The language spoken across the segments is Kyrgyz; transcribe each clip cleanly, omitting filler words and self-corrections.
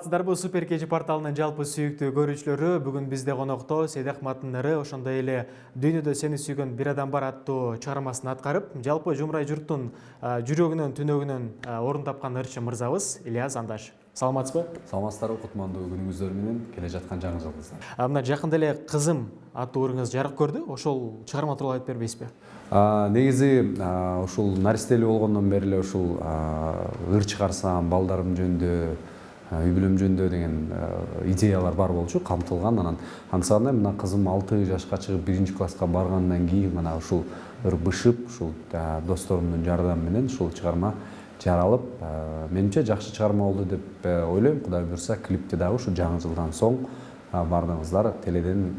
Саламатсыздарбы, Супер Кечи порталынын жалпы сүйүктүү көрүүчүлөрү. Бүгүн бизде конокто Сейдак Матындары, ошондой эле Дүйнөдө сени сүйгөн бир адам бар аттуу чыгармасын аткарып, жалпы жумрай журттун жүрөгүнөн, түнөгүнөн орун тапкан ырчы мырзабыз Ильяз Андаш. Саламатсызбы? Саламатсыздарбы, кутмандуу күнүңүздөр менен келе жаткан жаңы жылыңызда. Мына жакында эле Кызым аттуу ырыңыз жарык көрдү. Ошол чыгарма тууралуу айтып бербейсизби? Негизи ушул наристелүү болгондон бери эле ушул ыр чыгарсам, балдарым жөнүндө, үй бүлөм жөнүндө деген идеялар бар болчу, камтылган. Анан ансагандай мына кызым 6 жашка чыгып 1-класска баргандан кийин мына ушул ыр бышып, ушул досторумдун жардамы менен ушул чыгарма жаралып, менимче жакшы чыгарма болду деп ойлойм. Кудай буюрса, клипти дагы ушу жаңы жылдан соң бардыгыңыздар теледен,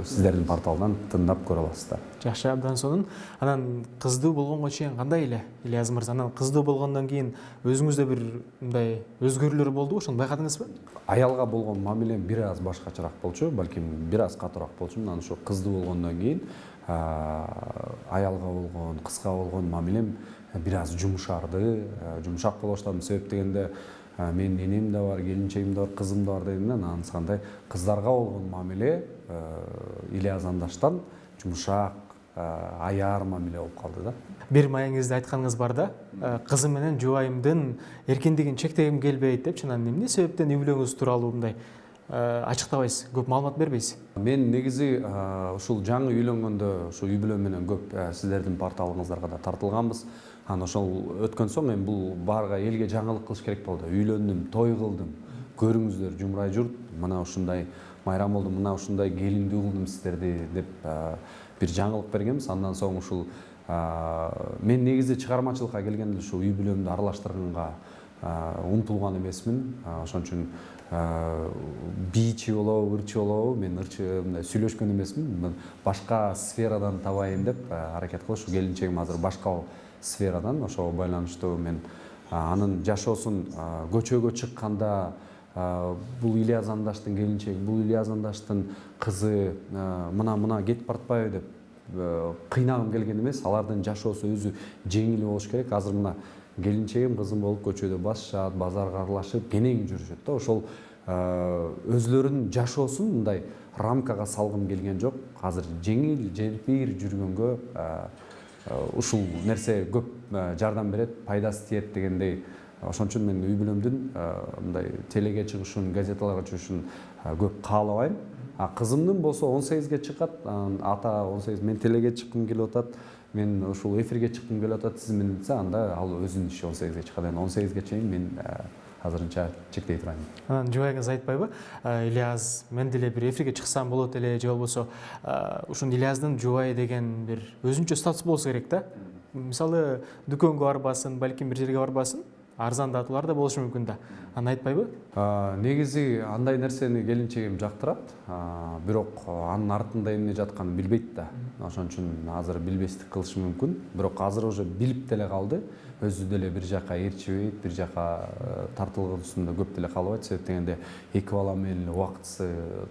сиздердин порталдан тыңдап көрө аласыздар. Жакшы, абдан сонун. Анан кыздуу болгонго чейин кандай эле Ильяз мырза? Анан кыздуу болгондон кийин өзүңүздө бир мындай өзгөрүүлөр болдубу? Ошону байкадыңызбы? Аялга болгон мамилем бир аз башкачараак болчу, балким бир аз катуураак болчу. Анан ошо кыздуу болгондон кийин аялга болгон, кызга болгон мамилем бир аз жумшарды, жумшак боло баштадым. Себеп дегенде менин энем да бар, келинчегим да бар, кызым да бар дегенден ансыкандай кыздарга болгон мамиле Ильяз Андаштан жумшак, аяр мамиле болуп калды да. Бир маегиңизде айтканыңыз бар да, кызым менен жубайымдын эркиндигин чектегим келбейт депчи. Анан эмне себептен үй бүлөңүз тууралуу мындай ачыктабайсыз, көп маалымат бербейсиз? Мен негизи ушул жаңы үйлөнгөндө ушу үй бүлөм менен көп сиздердин порталыңыздарга да тартылганбыз. Анан ошол өткөн соң мен бул барга элге жаңылык кылыш керек болду. Үйлөндүм, той кылдым. Көрүңүздөр, жумрай журт, мына ушундай майрам болду, мына ушундай келиндүү кылдым сиздерди деп бир жаңылык бергенбиз. Андан соң ушул мен негизи чыгармачылыкка келгенде ушу үй бүлөмдү аралаштырганга умтулган эмесмин. Ошон үчүн бийчи болобу, ырчы болобу, мен ырчы мындай сүйлөшкөн эмесмин. Башка сферадан табайын деп аракет кылып, ушу келинчегим азыр башка сферадан, ошого байланыштуу мен анын жашоосун көчөгө чыкканда бул Ильяз Андаштын келинчеги, бул Ильяз Андаштын кызы мына кетип баратпайбы деп кыйнагым келген эмес. Алардын жашоосу өзү жеңил болуш керек. Азыр мына келинчегим, кызым болуп көчөдө басышат, базарга аралашып, кенең жүрүшөт да. Ошол өзлөрүнүн жашоосун мындай рамкага салгым келген жок. Азыр жеңил, желпир жүргөнгө ушул нерсе көп жардам берет, пайдасы тиет дегендей. Ошон үчүн мен үй бүлөмдүн мындай телеге чыгышын, газеталарга чыгышын көп каалабайм. Кызымдын болсо 18ге чыкат, ата 18, мен телеге чыккым келип атат, мен ушул эфирге чыккым келип атат, сиз менен десе, анда ал өзүнүн иши 18ге чыкат. 18ге чейин мен азырынча чектей турайм. Анан жубайыңыз айтпайбы? Ильяз, мен деле бир эфирге чыксам болот эле, же болбосо ушун Ильяздын жубайы деген бир өзүнчө статус болсо керек да. Мисалы, дүкөнгө барбасын, балким бир жерге барбасын, арзандатуулар да болушу мүмкүн да. Аны айтпайбы? Негизи андай нерсени келинчегим жактырат, бирок анын артында эмне жатканын билбейт да. Ошон үчүн азыр билбестик кылышы мүмкүн. Бирок азыр уже билип деле калды. Өзү деле бир жака ээрчибейт, бир жака тартылгысында көп деле калбайт. Себеп дегенде эки бала менен убактысы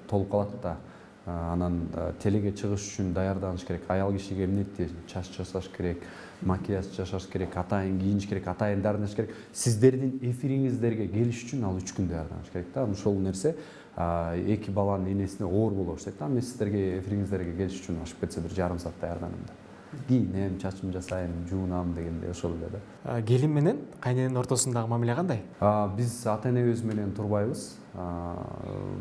толуп калат да. Анан телеге чыгыш үчүн даярданыш керек. Аял кишиге эмнети чач жасаш керек, макияж жасаш керек, атайын кийиниш керек, атайын даярданыш керек. Сиздердин эфириңиздерге келиш үчүн ал 3 күн даярданыш керек да. Ошол нерсе эки баланын энесине оор боло баштайт да. Мен сиздерге эфириңиздерге келиш үчүн ашып кетсе бир жарым саат даярданам да. Кийинем, чачым жасайм, жуунам дегенде ошол эле да. Келин менен кайненин ортосундагы мамиле кандай? Биз ата энебиз менен турбайбыз.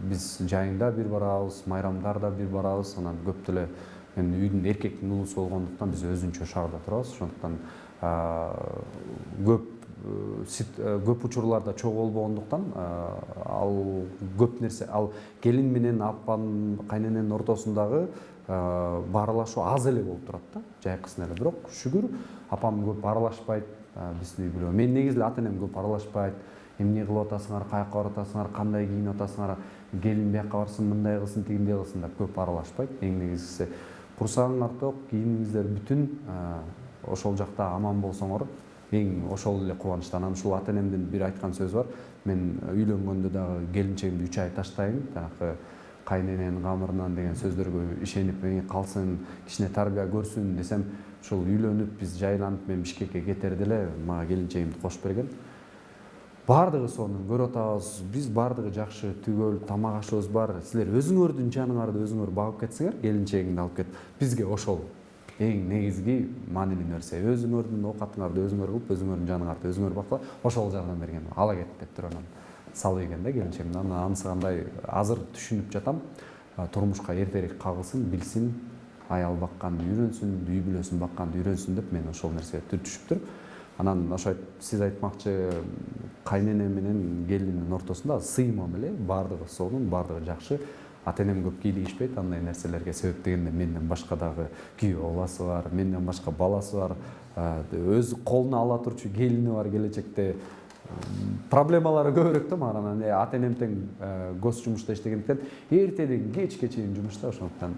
Биз жайында бир барабыз, майрамдарда бир барабыз. Анан көп деле мен үйдүн эркектин улусу болгондуктан биз өзүнчө шаарда турабыз. Ошондуктан көп учурларда чогуу болбогондуктан ал көп нерсе, ал келин менен апанын, кайнененин ортосундагы бааралашуу аз эле болуп турат да, жайкысын эле. Бирок шүгүр апам көп аралашпайт биздин үй бүлөгө. Мен негизи эле ата энем көп аралашпайт. Эмне кылып атасыңар, каяка барып атасыңар, кандай кийинип атасыңар, келин бияка барсын, мындай кылсын, тигиндей кылсын деп көп аралашпайт. Эң негизгиси курсагыңар ток, кийимиңиздер бүтүн, ошол жакта аман болсоңор, эң ошол эле кубанычтан. Анан ушул ата энемдин бир айткан сөзү бар. Мен үйлөнгөндө дагы келинчегимди 3 ай таштайм, жанагы кайнененин камырынан деген сөздөргө ишенип калсын, кичине тарбия көрсүн десем, ушул үйлөнүп биз жайланып мен Бишкекке кетерде эле мага келинчегимди кошуп берген. бардыгы сонун көрүп атабыз, биз бардыгы жакшы, түгөл, тамак ашыбыз бар. Силер өзүңөрдүн жаныңарды өзүңөр багып кетсеңер, келинчегиңди алып кетип, бизге ошол эң негизги маанилүү нерсе. Өзүңөрдүн оокатыңарды өзүңөр кылып, өзүңөрдүн жаныңарды өзүңөр бакла, ошол жардам берген. Ала кет деп туруп анан салып ийген да келинчегимди. Анан анысы кандай азыр түшүнүп жатам. Турмушка эртерээк кагылсын, билсин, аял бакканды үйрөнсүн, үй бүлөсүн бакканды үйрөнсүн деп мен ошол нерсеге түшүптүр. Анан ошо сиз айтмакчы, кайнене менен келиндин ортосунда сыймам эле, бардыгы сонун, бардыгы жакшы. Ата-энем көп кийлигишпейт андай нерселерге, себеп дегенде менден башка дагы күйөө баласы бар, менден башка баласы бар, өз колуна ала турчу келини бар келечекте. Проблемалары көбүрөөк да мага. Анан ата-энем тең гос жумушта иштегендиктен эртеден кечке чейин жумушта, ошондуктан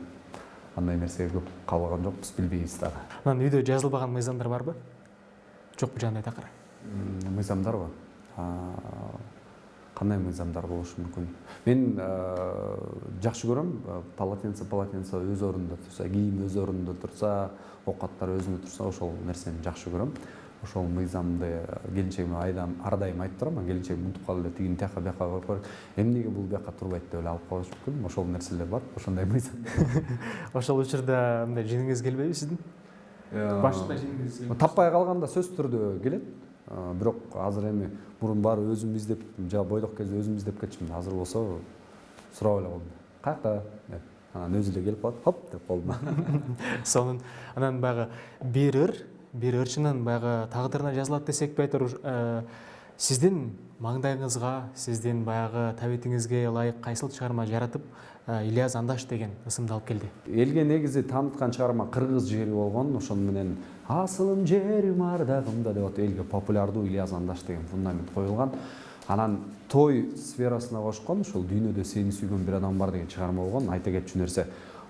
андай нерсеге көп калган жокпуз, билбейбиз дагы. Анан үйдө жазылбаган мыйзамдар барбы? Жокпу жандай такыр? Мыйзамдарбы? Кандай мыйзамдар болушу мүмкүн? Мен жакшы көрөм, полотенце өз ордунда турса, кийим өз ордунда турса, оокаттар өзүндө турса, ошол нерсени жакшы көрөм. Ошол мыйзамды келинчегиме ардайым айтып турам. Келинчегим унутуп калды эле, тигини тияка бияка коюп коюп, эмнеге бул бияка турбайт деп эле алып калышы мүмкүн. Ошол нерселер бар, ошондой мыйзам. Ошол учурда мындай жиниңиз келбейби сиздин? Башында жиниңиз таппай калганда сөзсүз түрдө келет. Бирок азыр эми мурун баары өзүм издеп, бойдок кезде өзүм издеп кетчүмүн. Азыр болсо сурап эле колдум. Каякта деп. Анан өзү эле келип калат, хоп деп колдума. Сонун. Анан баягы бир ырчынын баягы тагдырына жазылат десек айтор, сиздин маңдайыңызга, сиздин баягы табитиңизге ылайык кайсыл чыгарма жаратып, Ильяз Андаш деген ысымды алып келди? Элге негизи тааныткан чыгарма Кыргыз жери болгон, ошону менен асылым жерим ардагымда деп атып элге популярдуу Ильяз Андаш деген фундамент коюлган. Анан той сферасына кошкон, ошол дүйнөдө сени сүйгөн бир адам бар деген чыгарма болгон. Айта кетчү нерсе,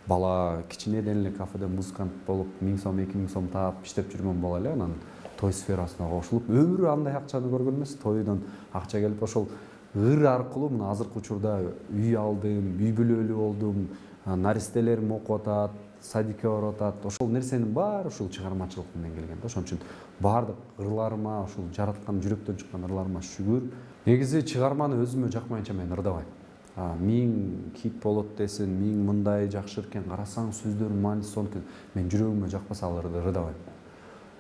бала кичинеден эле кафеде музыкант болуп, 1000 сом, 2000 сом таап иштеп жүргөн бала эле, анан той сферасына кошулуп, өмүрү андай акчаны көргөн эмес, тойдон акча келип ошол ыр аркылуу мына азыркы учурда үй алдым, үй бүлөлүү болдум, наристелерим окуп атат, садикке барып атат. Ошол нерсенин баары ушул чыгармачылык менен келген да. Ошон үчүн баардык ырларыма, ушул жараткан жүрөктөн чыккан ырларыма шүгүр. Негизи чыгарманы өзүмө жакмайынча мен ырдабайм. 1000 хит болот десин, 1000 мындай жакшы экен, карасаң сөздөрүнүн мааниси сонун. Мен жүрөгүмө жакпаса ал ырды ырдабайм.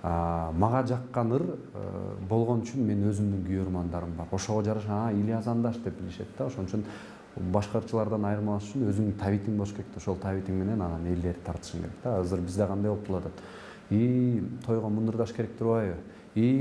Мага жаккан ыр болгон үчүн мен өзүмдүн күйөрмандарым бар. Ошого жараша Ильяз Андаш деп билишет да. Ошон үчүн башка ырчылардан айырмалаш үчүн өзүңдүн табитиң болуш керек. Ошол табитиң менен анан элдерди тартышың керек да. Азыр бизде кандай болуп атат? Тойго муну ырдаш керек турбайбы?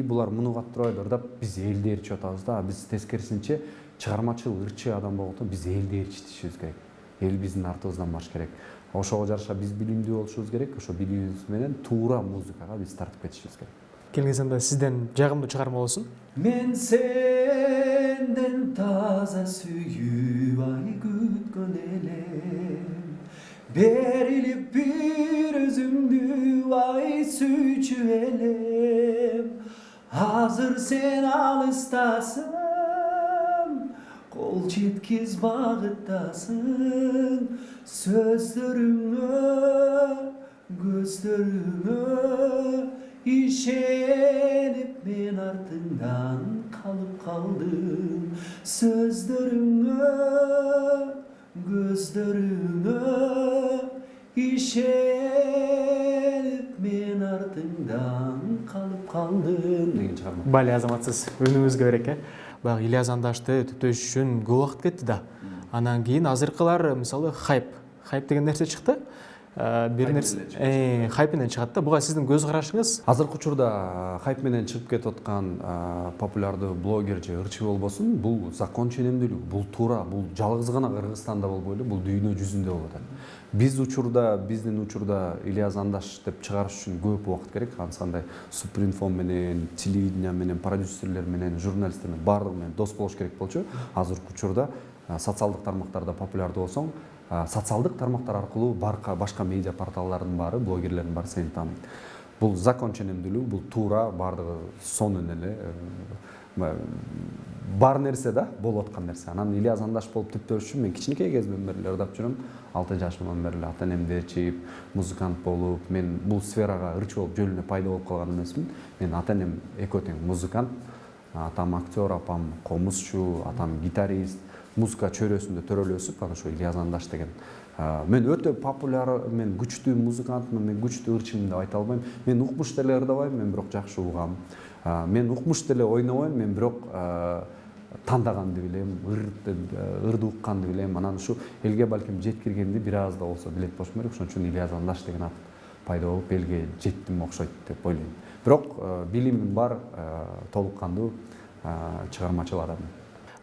Булар муну кат турбайбы? Ырдап биз элди ээрчип атабыз да. Биз тескерисинче чыгармачыл, ырчы адам болгондон биз элди ээрчитишибиз керек. Эл биздин артыбыздан баш керек. Ошого жараша биз билимдүү болушубуз керек. Ошо билимибиз менен туура музыкага биз тартып кетишибиз керек. Келгенде сизден жагымдуу чыгарма болсун. Мен сенден таза сүйүп ай күткөн элем, берилип бир өзүмдү ай сүйчү элем. Азыр сен алыстасың, кол жеткиз багыттасың, сөздөрүңө, көздөрүңө ишенип мен артыңдан калып калдым. Сөздөрүңө, көздөрүңө ишенип мен артыңдан калып калдым деген чыгарма. Бали азаматсыз, үнүңүзгө береке. Баягы Ильяз Андашты түптөш үчүн көп убакыт кетти да. Анан кийин азыркылар мисалы хайп деген нерсе чыкты. Бир нерсе хайп менен чыгат да. Буга сиздин көз карашыңыз? Азыркы учурда хайп менен чыгып кетип аткан популярдуу блогер же ырчы болбосун, бул закон ченемдүүлүк, бул туура, бул жалгыз гана Кыргызстанда болбой эле, бул дүйнө жүзүндө болуп атат. Биздин учурда Ильяз Андаш деп чыгарыш үчүн көп убакыт керек. Андай Супринфо менен, телевидение менен, продюсерлер менен, журналисттер менен баардыгы менен дос болуш керек болчу. Азыркы учурда социалдык тармактарда популярдуу болсоң, социалдык тармактар аркылуу башка медиа порталдардын баары, блогерлердин баары сени тааныйт. Бул закон ченемдүүлүк, бул туура, баардыгы сонун эле бар нерсе да, болуп аткан нерсе. Анан Ильяз Андаш болуп түптөш үчүн мен кичинекей кезимден бери ырдап жүрөм. 6 жашымдан бери ата-энемди ээрчип, музыкант болуп, мен бул сферага ырчы болуп жөлүнө пайда болуп калган эмесмин. Мен ата-энем экөө тең музыкант. атам актер, апам комузчу, атам гитарист, музыка чөйрөсүндө төрөлүп өсүп, анан ошо Ильяс Андаш деген мен өтө популяр, мен күчтүү музыкантмын, мен күчтүү ырчымын деп айта албайм. Мен укмуш деле ырдабайм, мен бирок жакшы угам. Мен укмуш деле ойнобойм, мен бирок тандаганды билем, ырды укканды билем. Анан ушу элге балким жеткиргенди бир аз да болсо билет болушум керек. Ошон үчүн Ильяс Андаш деген ат пайда болуп элге жеттим окшойт деп ойлойм. Бирок билимим бар, толук кандуу чыгармачыл адаммын.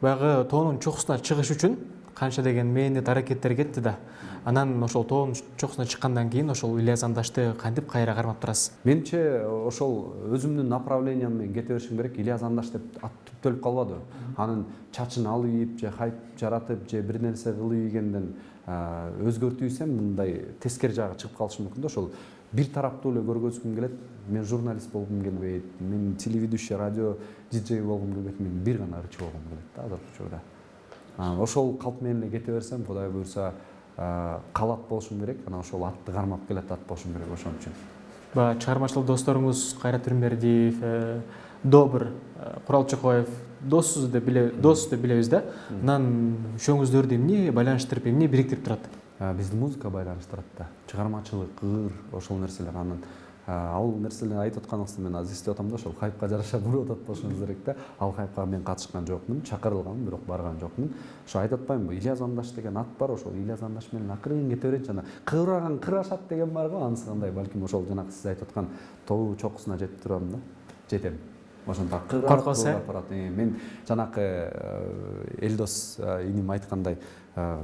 Баягы тоонун чокусуна чыгыш үчүн канча деген мээнет аракеттер кетти да. Анан ошол тоонун чокусуна чыккандан кийин ошол Ильяс Андашты кантип кайра кармап турасыз? Менимче ошол өзүмдүн направлениям менен кете беришим керек. Ильяс Андаш деп ат түптөлүп калбады. Анын чачын алып же хайп жаратып же бир нерсе кылып ийгенден өзгөртүүсем мындай тескери жагы чыгып калышы мүмкүн да. Ошол бир тараптуу эле көргөзгүм келет. Мен журналист болгум келбейт, мен телеведущий, радио диджей болгум келбейт, мен бир гана ырчы болгум келет да азыркы учурда. Ошол калп менен эле кете берсем, Кудай буйрса, калат болушум керек. Анан ошол атты кармап келет ат болушум керек ошон үчүн. Баягы чыгармачыл досторуңуз Кайрат Үрмбердиев, Добр, Курал Чокоев досуз деп билебиз да. Анан үшөөңүздөрдү эмне байланыштырып, эмне бириктирип турат? Бизди музыка байланыштырат да. Чыгармачылык, ыр, ошол нерселер. Анан ал нерселерди айтып атканыңызды мен азыр эстеп атам да, ошол хайпка жараша буруп атат болушуңуз керек да. Ал хайпка мен катышкан жокмун, чакырылганмын, бирок барган жокмун. Ошо айтып атпаймынбы, Ильяс Андаш деген ат бар, ошол Ильяс Андаш менен акырын кете берет жана кыбыраган кырашат деген бар го, анысы кандай, балким ошол жанагы сиз айтып аткан тоо чокусуна жетип турам да. Жетем. Ошондо кырап барат. Мен жанакы Элдос иним айткандай,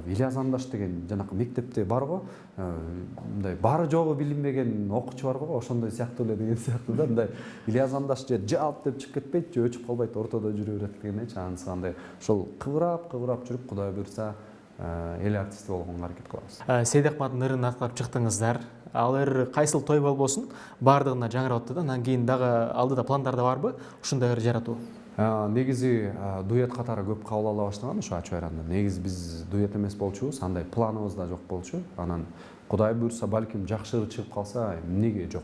Ильяс Андаш деген жанакы мектепте бар го, мындай бары жогу билинбеген окуучу бар го, ошондой сыяктуу эле деген сыяктуу да. Мындай Ильяс Андаш же жалп деп чыгып кетпейт, же өчүп калбайт, ортодо жүрө берет дегендейчи. Анысы кандай ошол кыбырап жүрүп, Кудай буйрса эл артисти болгонго аракет кылабыз. Сейд Акматтын ырын аткарып чыктыңыздар. Ал ыр кайсыл той болбосун баардыгына жаңырап атты да. Анан кийин дагы алдыда пландарда барбы ушундай ыр жаратуу? Негизи дуэт катары көп кабыл ала баштаган ошо ачуу айранда. Негизи биз дуэт эмес болчубуз, андай планыбыз да жок болчу. Анан Кудай буйрса балким жакшы ыр чыгып калса, эмнеге жок.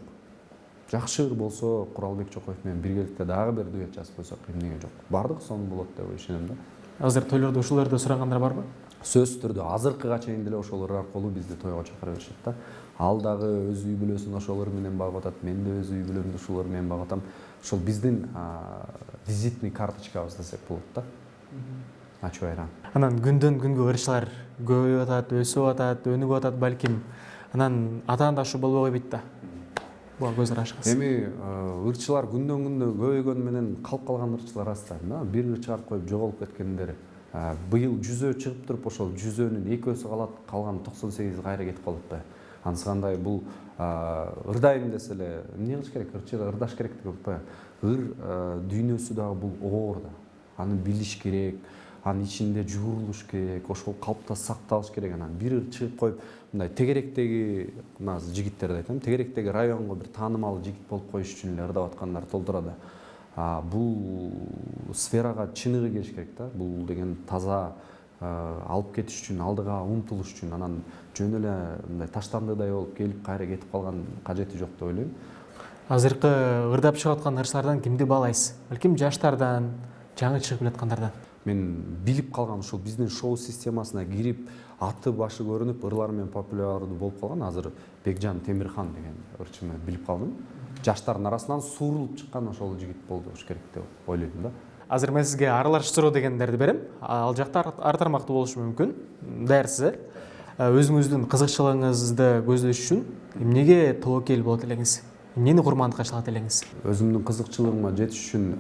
Жакшы ыр болсо Куралбек Чокоев менен биргеликте дагы бир дуэт жазып койсок, эмнеге жок. Бардыгы сонун болот деп ишенем да. Азыр тойлордо ушул ырды сурагандар барбы? Сөзсүз түрдө азыркыга чейин деле ошол ыр аркылуу бизди тойго чакыра беришет да. Ал дагы өз үй бүлөсүн ошол ыр менен багып атат, мен да өз үй бүлөмдү ушул ыр менен багып атам. Ошол биздин визитный карточкабыз десек болот да. Ачуу айран. Анан күндөн күнгө ырчылар көбөйүп атат, өсүп атат, өнүгүп атат балким. Анан атаанда ушу болбой койбойт да. Буга көз карашыңыз. Эми ырчылар күндөн күндө көбөйгөнү менен калып калган ырчылар аз да. Бир ыр чыгарып коюп жоголуп кеткендер. Быйыл 100 чыгып туруп, ошол 100нын 2-өсү калат, калган 98 кайра кетип калат да. Анысы кандай, бул ырдайм десе эле эмне кылыш керек, ырчыга ырдаш керек деп атпайбы. Ыр дүйнөсү дагы бул оор да. Аны билиш керек, анын ичинде жуурулуш керек, ошол калпта сакталыш керек. Анан бир ыр чыгып коюп, мындай тегеректеги жигиттерди айтам, тегеректеги районго бир таанымал жигит болуп коюш үчүн эле ырдап аткандар толтурат. Бул сферага чыныгы келиш керек да. Бул деген таза алып кетиш үчүн, алдыга умтулуш үчүн, анан жөн эле мындай таштандыдай болуп келип кайра кетип калган кажети жок деп ойлойм. Азыркы ырдап чыгып аткан ырчылардан кимди баалайсыз? Балким жаштардан, жаңы чыгып келаткандардан. Мен билип калган ушул биздин шоу системасына кирип, аты башы көрүнүп, ырлар менен популярдуу болуп калган азыр Бекжан Темирхан деген ырчыны билип калдым. Жаштардын арасынан суурулуп чыккан ошол жигит болду керек деп ойлойм да. Азыр мен сизге аралаш суроо дегендерди берем. Ал жакта ар тармактуу болушу мүмкүн. Даярсыз? Өзүңүздүн кызыкчылыгыңызды көздөш үчүн эмнеге тобокел болот элеңиз? Эмнени курмандыкка чалат элеңиз? Өзүмдүн кызыкчылыгыма жетиш үчүн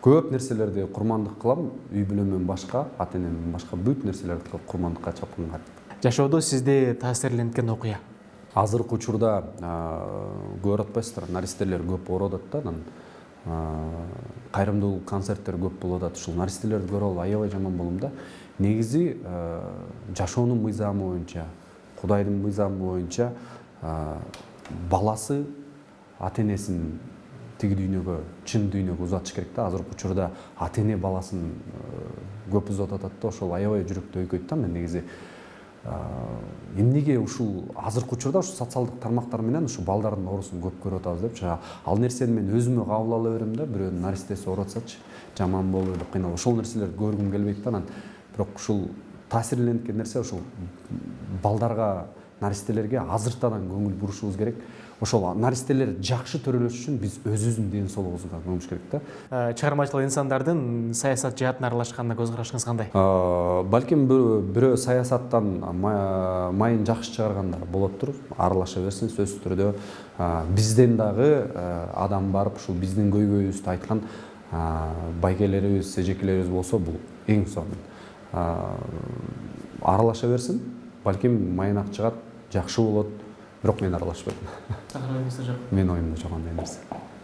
көп нерселерди курмандык кылам. Үй бүлөмдөн башка, ата энемден башка бүт нерселерди курмандыкка чапкан. Жашоодо сизди таасирленткен окуя? Азыркы учурда көрүп атпайсыздар, наристелер көп ооруп атат да. Кайрымдуулук концерттер көп болуп атат. Ушул наристелерди көрүп алып аябай жаман болдум да. Негизи жашоонун мыйзамы боюнча, Кудайдын мыйзамы боюнча баласы ата энесин тиги дүйнөгө, чын дүйнөгө узатыш керек да. Азыркы учурда ата эне баласын көп узатып атат да. Ошол аябай жүрөктү өйкөйт да. Мен негизи эмнеге ушул азыркы учурда ушу социалдык тармактар менен ушу балдардын оорусун көп көрүп атабыз деп жаңа ал нерсени мен өзүмө кабыл ала берем да, бирөөнүн наристеси ооруп атсачы жаман болбой деп кыйнал ошол нерселерди көргүм келбейт да. Анан бирок ушул таасирленткен нерсе ушул балдарга, наристелерге азыртадан көңүл бурушубуз керек. Ошол наристелер жакшы төрөлөш үчүн биз өзүбүздүн ден соолугубузга көңүлүш керек да. Чыгармачылык инсандардын саясат жаатына аралашканына көз карашыңыз кандай? Балким бирөө саясаттан майын жакшы чыгаргандар болоптур, аралаша берсин сөзсүз түрдө. Бизден дагы адам барып ушул биздин көйгөйүбүздү айткан байкелерибиз, эжекелерибиз болсо бул эң сонун. Аралаша берсин, балким майын чыгат, жакшы болот. Бирок мен аралашпайм. Менин оюмда жок андай нерсе.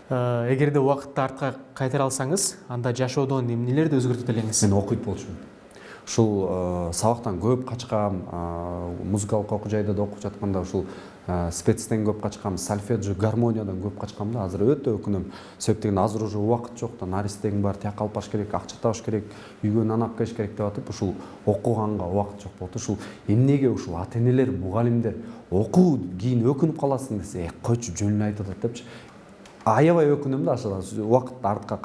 Эгерде убакытты артка кайтара алсаңыз, анда жашоодон эмнелерди өзгөртөт элеңиз? Мен окуйт болчумун. Ушул сабактан көп качкам, музыкалык окуу жайда да окуп жатканда ушул спецтен көп качкам, сольфеджио, гармониядан көп качкам да. Азыр өтө өкүнөм. Себеп деген азыр уже убакыт жок да, наристең бар, тияк алып баш керек, акча табыш керек, үйгө нан алып келиш керек деп атып, ушул окуганга убакыт жок болду. Ушул эмнеге ушул ата-энелер, мугалимдер окуу кийин өкүнүп каласың десе, койчу жөнүн айтып атат депчи. Аябай өкүнөм да, убакыт артка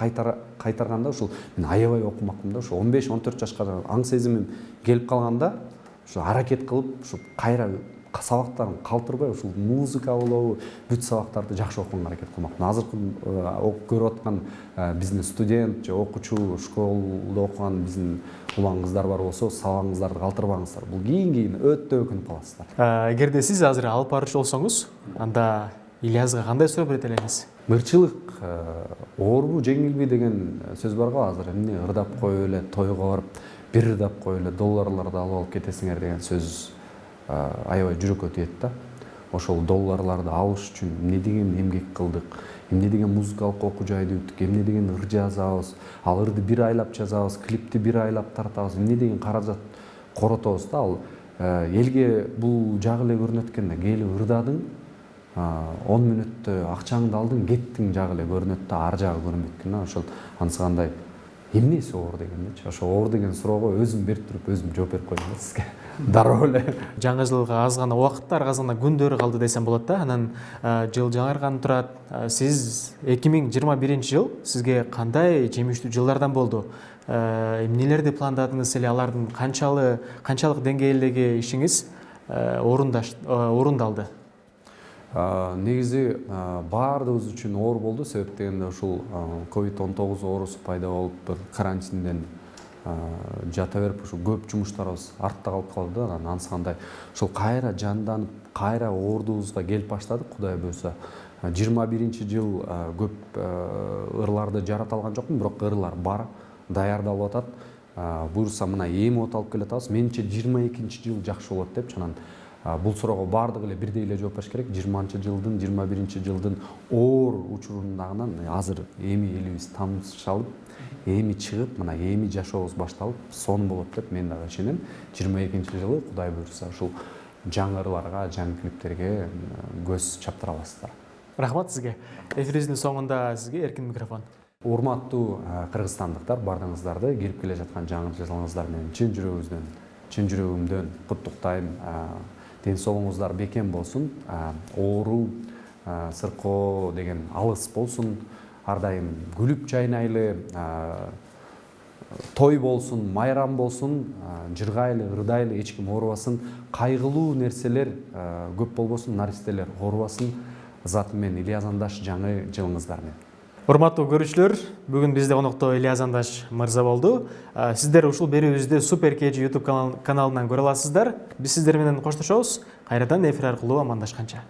кайтарганда ушул мен аябай окумакмын да. Ушул 15-14 жашка аң сезимим келип калганда, ушул аракет кылып, ушул кайра сабактарын калтырбай, ушул музыка болобу, бүт сабактарды жакшы окуганга аракет кылмакмын. Азыркы көрүп аткан биздин студент же окуучу, школда окуган биздин улан кыздар бар болсо, сабагыңыздарды калтырбаңыздар. Бул кийин өтө өкүнүп каласыздар. Эгерде сиз азыр алып барчу болсоңуз, анда Ильязга кандай суроо берет элеңиз? Мырчылык оорбу, жеңилби деген сөз бар го, азыр эмне ырдап коюп эле, тойго барып, бир ырдап коюп эле долларларды алып кетесиңер деген сөз аябай жүрөккө тиет да. Ошол долларларды алыш үчүн эмне деген эмгек кылдык, эмне деген музыкалык окуу жайды бүттүк, эмне деген ыр жазабыз, ал ырды бир айлап жазабыз, клипти бир айлап тартабыз, эмне деген каражат коротобуз да. Ал элге бул жагы эле көрүнөт экен да, келип ырдадың, 10 мүнөттө акчаңды алдың, кеттиң жагы эле көрүнөт да, ар жагы көрүнбөйт экен да. Ошол анысыкандай эмнеси оор дегенчи. Ошо оор деген суроого өзүм берип туруп, өзүм жооп берип койдум да сизге. Дароо эле. Жаңы жылга аз гана убакыттар, аз гана күндөр калды десем болот да. Анан жыл жаңырган турат. Сиз 2021 жыл сизге кандай жемиштүү жылдардан болду? Эмнелерди пландадыңыз эле, алардын канчалык деңгээлдеги ишиңиз орундалды? Негизи баардыгыбыз үчүн оор болду. Себеп дегенде ушул COVID-19 оорусу пайда болуп, бир карантинден жата берип, ушул көп жумуштарыбыз артта калып калды да. Анысыкандай ушул кайра жанданып, кайра оордубузга келип баштадык, Кудай буйруса. 21 жыл көп ырларды жарата алган жокмун, бирок ырлар бар, даярдалып атат. Буйруса мына эми алып келе атабыз. Менимче 22 жыл жакшы болот деп, анан бул суроого баардыгы эле бирдей эле жооп бериш керек. 20 жылдын, 21 жылдын оор учурундагынан азыр эми элибиз тамшалып, эми чыгып, мына эми жашообуз башталып, сонун болот деп мен дагы ишенем. 22 жылы Кудай буйруса ушул жаңы ырларга, жаңы клиптерге көз чаптыра аласыздар. Рахмат сизге. Эфирибиздин соңунда сизге эркин микрофон. Урматтуу кыргызстандыктар, бардыгыңыздарды келип келе жаткан жаңы жылыңыздар менен чын жүрөгүмдөн куттуктайм. Ден соолугуңуздар бекем болсун, оору, сыркоо деген алыс болсун, ар дайым күлүп жайнайлы, той болсун, майрам болсун, жыргайлы, ырдайлы, эч ким оорубасын, кайгылуу нерселер көп болбосун, наристелер оорубасын. Затым мен Ильяз Андаш жаңы жылыңыздар менен. Урматтуу көрүүчүлөр, бүгүн бизде конокто Ильяз Андаш мырза болду. Сиздер ушул берүүбүздү Супер KG YouTube каналынан көрө аласыздар. Биз сиздер менен коштошобуз. Кайрадан эфир аркылуу амандашканча.